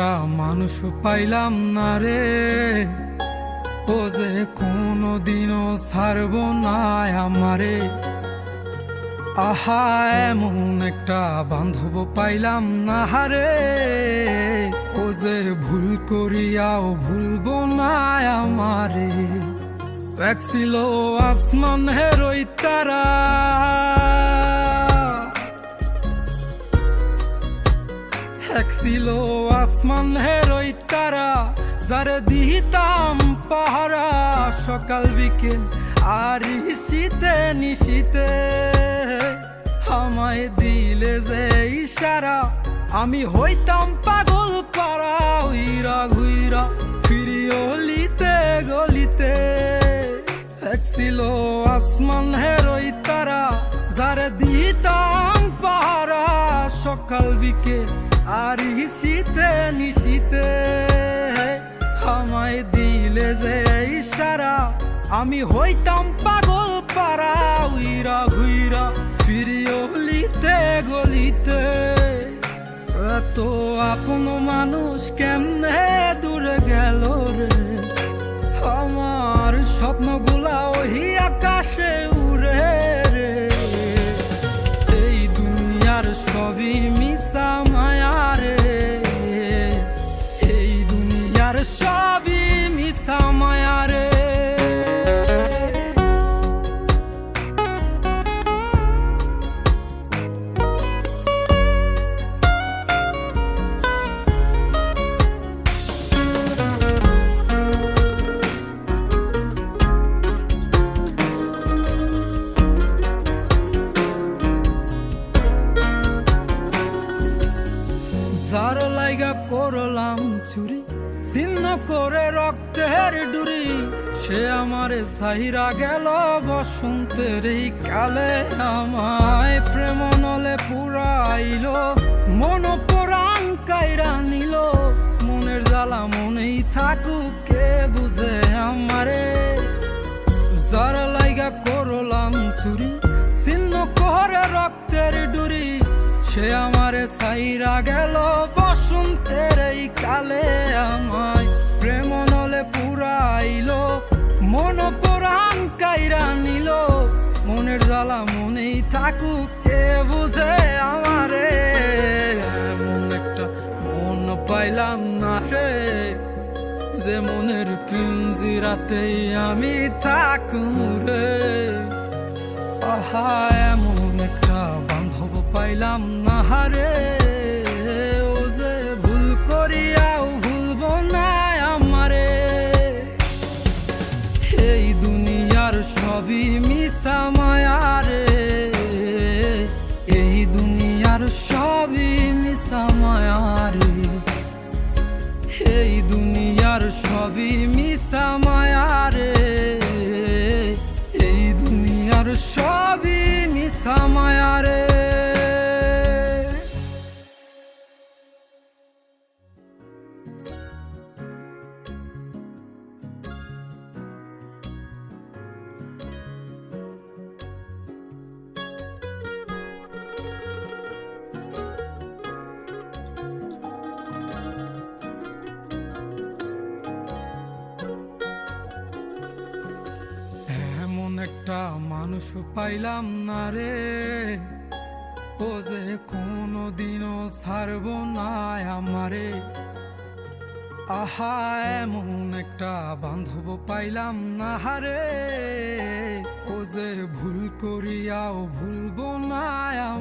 একটা মানুষ পাইলাম না রে, ও যে কোনোদিনও ছাড়ব না আমারে। আহা, এমন একটা বান্ধব পাইলাম না রে, ও যে ভুল করিয়াও ভুলব না আমারে। এক ছিল আসমান হেরোই তারা, এক ছিল আসমান হেরোই তারা, যারে দিতাম পাহারা সকাল বিকেল আর শীতে নিশীতে। আমায় দিলে যে ইশারা, আমি হইতাম পাগল পারা, উইরা ঘুইরা ফিরি অলিতে গলিতে। এক ছিল আসমান হেরোই তারা, যারে দিতাম পাহারা সকাল বিকেল আর শীতে নিশীতে। আমায় দিলে যে ইশারা, আমি হইতাম পাগল পারা, উইরা ঘুইরা ফিরি অলিতে গলিতে। এত আপন মানুষ কেমনে দূরে গেল রে, আমার স্বপ্নগুলা ওই আকাশে উড়ে রে। এই দুনিয়ার সবই মিশা মায়া রে, এই দুনিয়ার সবই মিশা মায়া রে। যার লাইগা করলাম চুরি, ছিন্ন করে রক্তের ডুরি, সে আমারে সাহিরা গেল বসন্তের এই কালে। আমায় প্রেম নলে পুরাইল, মন পরাণ কাইরা নিল। মনের জ্বালা মনেই থাকুক, কে বুঝে আমারে। যার লাইগা করলাম চুরি, ছিন্ন করে রক্তের ডুরি, সে আমারে সাইরা গেল বসন্তের এই কালে। আমায় প্রেম নলে পুরাইল, মন পরাণ কাইরা নিল। মনের জ্বালা মনেই থাকুক, কে বুঝে আমারে। এমন একটা মন পাইলাম না রে, যে মনের পিঞ্জিরাতেই আমি থাকুম রে। আহা, এমন একটা বান্ধব পাইলাম না রে, ও যে ভুল করিয়াও ভুলব না আমারে। এই দুনিয়ার সবই মিশা মায়া রে, এই দুনিয়ার সবই মিশা মায়া রে। এই দুনিয়ার সবই মিশা মায়া রে, এই দুনিয়ার সবই মিশা মায়া রে। একটা মানুষ পাইলাম না রে, ও যে কোনোদিনও ছাড়ব না আমারে। আহা, এমন একটা বান্ধব পাইলাম না রে, ও যে ভুল করিয়াও ভুলব না।